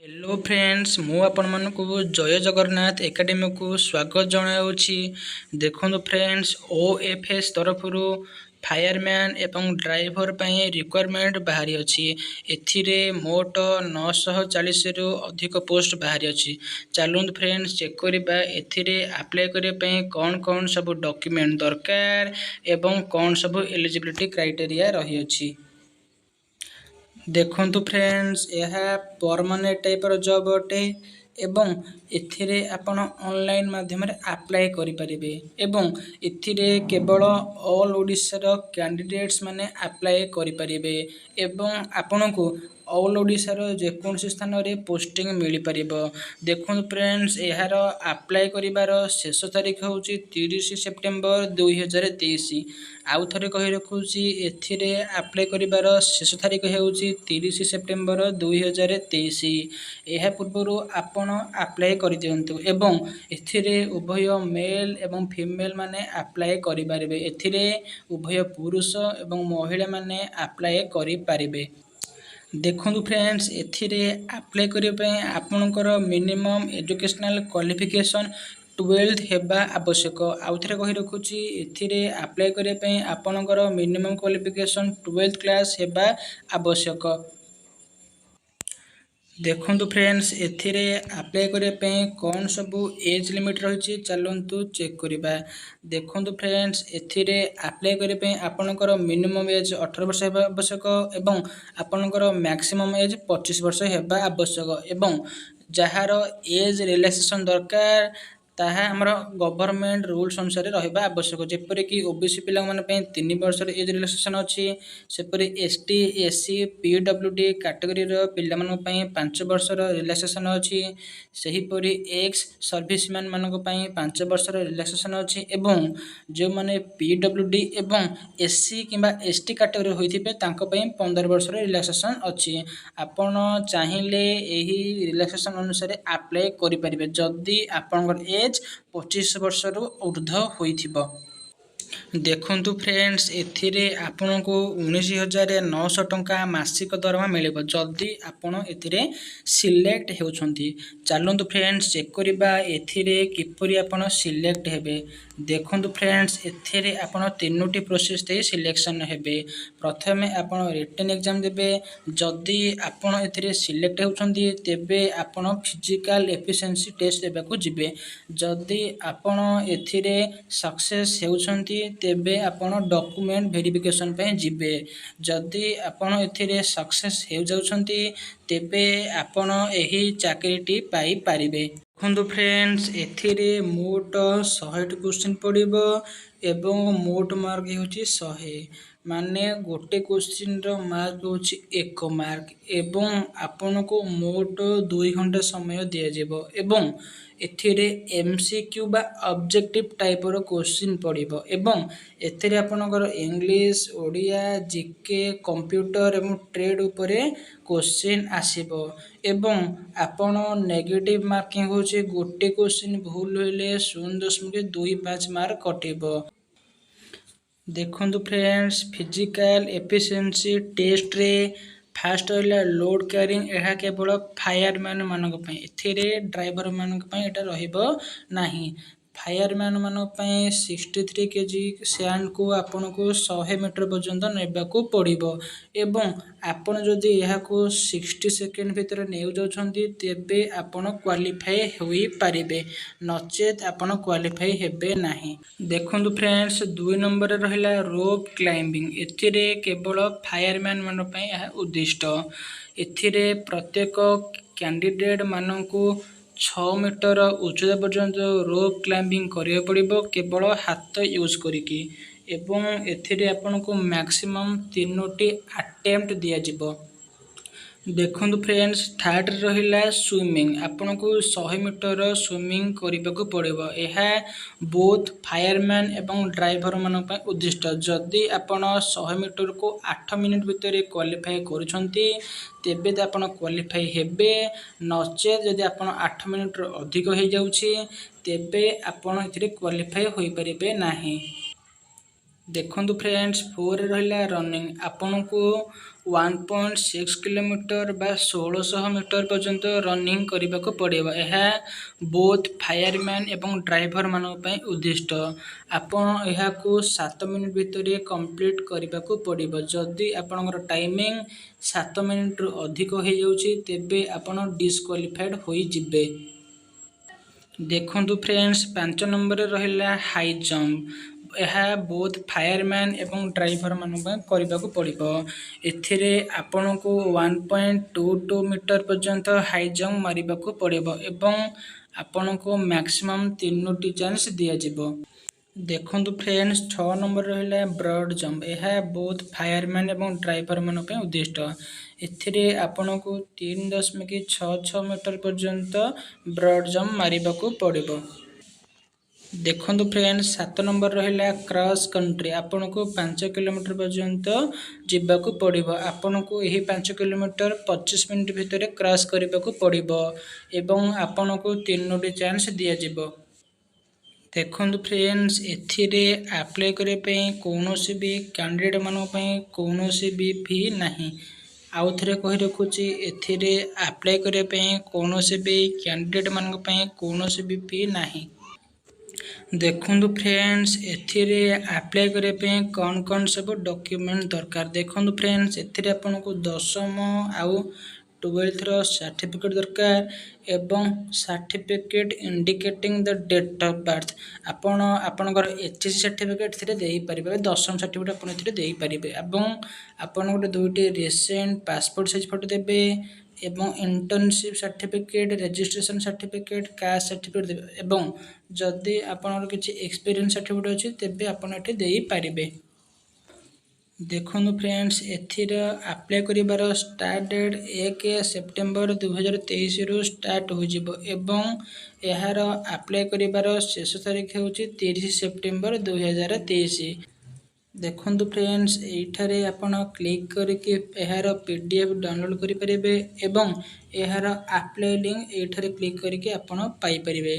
Hello friends मु आपण मानक जय जगन्नाथ एकेडमी को स्वागत जनाऊँगी। देखो फ्रेंड्स ओएफएस तरफ फायरमैन एवं ड्राइवर पर रिक्वायरमेंट बाहरी अच्छी एथिरे मोट 940 रु अधिक पोस्ट बाहरी अच्छी। चलूँ फ्रेंड्स चेक करवा एथिरे अप्लाई करने कौन कौन सब डॉक्यूमेंट दरकार एवं कौन सब एलिजिबिलिटी क्राइटेरिया रही अछि। देखंतु फ्रेंड्स यह परमानेंट टाइपर जॉब अटे एवं एथिरे आपण ऑनलाइन माध्यम अप्लाई करें एवं एथिरे केवल ऑल ओडिशा कैंडिडेट्स माने अप्लाई करें एवं आपण को ऑल ओडिशा जेकोसी स्थान में पोस्टिंग मिल पार। देखो फ्रेंड्स यार अप्लाई करिवार शेष तारीख हूँ 30 सेप्टेम्बर 2023। आउ थे कही रखुची एथिरे अप्लाई करिवार शेष तारीख हूँ 30 सेप्टेम्बर 2023। यह पूर्व आपण अप्लाई कर दिंतु एवं एथिरे उभय मेल एवं फीमेल माने अप्लाई करें। एथिरे उभय पुरुष एवं महिला माने अप्लाई करें। देखो फ्रेंड्स एथिरे अप्लाई करने आपणकर मिनिमम एजुकेशनल क्वालिफिकेशन 12th हेबा आवश्यक। आउ थे कही रखुची एथिरे अप्लाई करने आपणकर मिनिमम क्वालिफिकेशन 12th क्लास हेबा आवश्यक। देखो फ्रेंड्स एथिरे अप्लाई करने कौन सब एज लिमिट रही चलतु चेक करवा। देखो फ्रेंड्स एथिरे अप्लाई करने आपणकर मिनिमम एज 18 वर्ष हेबा आवश्यक एवं आपणकर मैक्सिमम एज 25 वर्ष हेबा आवश्यक एवं जार एज रिलैक्सेशन दरकार ताहा हमर गवर्नमेंट रूल्स अनुसार रहिबा आवश्यक। जेपरि कि ओबीसी पिला माने 3 वर्ष एज रिलैक्सेशन अछि सेपरि एसटी एससी पीडब्ल्यूडी कैटेगरी रो पिला माने 5 वर्ष रिलैक्सेशन अछि। सही परि एक्स सर्विसमैन मानक 5 वर्ष रिलैक्सेशन अछि एवं जो माने पीडब्ल्यूडी एवं एससी किबा एसटी कैटेगरी होइथिबे तांको 15 वर्ष रिलैक्सेशन अछि। आपण चाहिले एही रिलैक्सेशन अनुसार अप्लाई करि परिबे जदी आपनकर एज 25 वर्ष रु ऊर्ध्व होइथिबो। देखंतु फ्रेंड्स एथिरे आपन को 19,900 टंका मासिक दरमा मिलिबो जदी आपण एथिरे सिलेक्ट हेउछंती। चलंतु फ्रेंड्स चेक करबा एथिरे किपरि आपण सिलेक्ट हेबे। देखंतु फ्रेंड्स एथिरे आपण तीनोटी प्रोसेस दे सिलेक्शन हेबे। प्रथमे आपण रिटन एग्जाम देबे जदी आपण एथिरे सिलेक्ट हेउछंती तेबे आपण फिजिकल एफिशिएंसी टेस्ट देबाकू जिबे। जदी आपण एथिरे सक्सेस हेउछंती तेबे आपण डॉक्यूमेंट वेरिफिकेशन पे जिबे। जदी आपण एथिरे सक्सेस हेउ जाउछंती तेबे आपण एही चाकरीटी पाई पारिबे। देखंतु फ्रेंड्स एथिरे मोट 100 क्वेश्चन पड़िबो एवं मोट मार्क हेउची 100 माने गोटे क्वेश्चन रो मार्क होची 1 मार्क एवं आपण को मोट 2 घंटा समय दिया जेबो एवं एथिरे एमसीक्यू बा ऑब्जेक्टिव टाइप रो क्वेश्चन पड़िबो एवं एथिरे आपनकर इंग्लिश ओडिया जीके कंप्यूटर एवं ट्रेड उपरे क्वेश्चन आसीबो एवं आपण नेगेटिव मार्किंग होची गोटे क्वेश्चन भूल होइले 0.25 मार्क कटिबो। देखंतु फ्रेंड्स फिजिकल एफिशिएंसी टेस्ट रे फास्ट होइला लोड कैरिंग एहा केवल फायरमैन मानक पई एथिरे ड्राइवर मानक पई एटा रहिबो नाही। फायरमैन मानक पई 63 केजी सैंड को आपन को 100 मीटर पर्यंत नेबाकू पड़िबो एवं आपन जदि एहा को 60 सेकंड भीतर नेउ जाउछंती तेबे आपन क्वालिफाई होई पारिबे नचेत आपन क्वालिफाई हेबे नाही। देखंतु फ्रेंड्स 2 नंबर रहिला रोप क्लाइंबिंग एथिरे केवल फायरमैन मान पई एहा उद्दिष्ट। एथिरे प्रत्येक कैंडिडेट मानकू 6 मीटर उच्चता पर्यंत रोप क्लाइंबिंग करिया पड़िबो केवल हाथ यूज करिकी एवं एथिरे आपन को मैक्सिमम 3टी अटेम्प्ट दिया जिवो। देखंतु फ्रेंड्स थर्ड रहिला स्विमिंग आपन को 100 मीटर स्विमिंग करिबाकू पड़िबो एहा बोथ फायरमैन एवं ड्राइवर मान पई उद्दिष्ट। जदी आपन 100 मीटर को 8 मिनिट भीतर क्वालिफाई करूछंती तेबे त आपन क्वालिफाई हेबे नचे जदी आपन 8 मिनिट अधिक हो जाउछि तेबे आपन एथिरे क्वालिफाई होई परिबे नाही। देखंतु फ्रेंड्स 4 रहिला रनिंग आपनको 1.6 किलोमीटर बा 1600 मीटर पर्यंत रनिंग करबाको पड़िबो। एहा बोथ फायरमैन एवं ड्राइवर मानक पय उद्दिष्ट। आपण एहाकू 7 मिनिट भितरे कंप्लीट करबाको पड़िबो। जदि आपनकर टाइमिंग 7 मिनिट रु अधिक हो जाउची तेबे आपण डिस्क्वालिफाइड होई जिबे। देखंतु फ्रेंड्स 5 नंबर रहिला हाई जंप। ଏହା ବୋଥ୍ ଫାୟାରମ୍ୟାନ୍ ଏବଂ ଡ୍ରାଇଭର ମାନଙ୍କ ପାଇଁ କରିବାକୁ ପଡ଼ିବ। ଏଥିରେ ଆପଣଙ୍କୁ 1.22 ମିଟର ପର୍ଯ୍ୟନ୍ତ ହାଇ ଜମ୍ପ ମାରିବାକୁ ପଡ଼ିବ ଏବଂ ଆପଣଙ୍କୁ ମ୍ୟାକ୍ସିମମ୍ 3ଟି ଚାନ୍ସ ଦିଆଯିବ। ଦେଖନ୍ତୁ ଫ୍ରେଣ୍ଡସ୍ 6 ନମ୍ବର ରହିଲା ବ୍ରଡ୍ ଜମ୍ପ। ଏହା ବୋଥ୍ ଫାୟାରମ୍ୟାନ୍ ଏବଂ ଡ୍ରାଇଭର ମାନଙ୍କ ପାଇଁ ଉଦ୍ଦିଷ୍ଟ। ଏଥିରେ ଆପଣଙ୍କୁ 3.66 ମିଟର ପର୍ଯ୍ୟନ୍ତ ବ୍ରଡ୍ ଜମ୍ପ ମାରିବାକୁ ପଡ଼ିବ। देखंतु फ्रेंड्स 7 नंबर रहिला क्रॉस कंट्री। आपनको 5 किलोमीटर पर्यंत जिबाकू पड़िबो। आपनको एही 5 किलोमीटर 25 मिनिट भितरे क्रॉस करबाकू पड़िबो एवं आपनको 3टी चांस दिया जिवो। देखंतु फ्रेंड्स एथिरे अप्लाई करे पे कोनोसी भी कैंडिडेट मानो पे कोनोसी भी फी नाही। आउ थरे कहि रखुची एथिरे अप्लाई करे पे कोनोसी भी कैंडिडेट मानो पे कोनोसी भी फी नाही। देखंतु फ्रेंड्स एथिरे अप्लाई करे पे कौन सब डॉक्यूमेंट दरकार। देखंतु फ्रेंड्स एथिरे आपनको 10th आउ 12th रो सर्टिफिकेट दरकार एवं certificate indicating the date of birth. आपण आपनकर एचएससी सर्टिफिकेट थिरे देई परिबे। 10th सर्टिफिकेट आपण थिरे देई परिबे एवं आपण गोटे दुईटी रिसेंट पासपोर्ट साइज फोटो देबे एवं internship certificate registration certificate caste certificate देबे एवं जदि आपनर किछि एक्सपीरियंस सर्टिफिकेट अछि तेबे आपण एठी देई परिबे। देखंतु फ्रेंड्स एथिर अप्लाई करिबार स्टार्ट डेट 1 सेप्टेम्बर 2023 रु स्टार्ट हो जिवो एवं एहार अप्लाई करिबार शेष तारीख होछि 30 सेप्टेम्बर 2023। देखंतु फ्रेंड्स एठारे आपण क्लिक करके एहार पीडीएफ डाउनलोड करि परिबे एवं एहार अप्लाई लिंक एठारे क्लिक करके आपण पाई परिबे।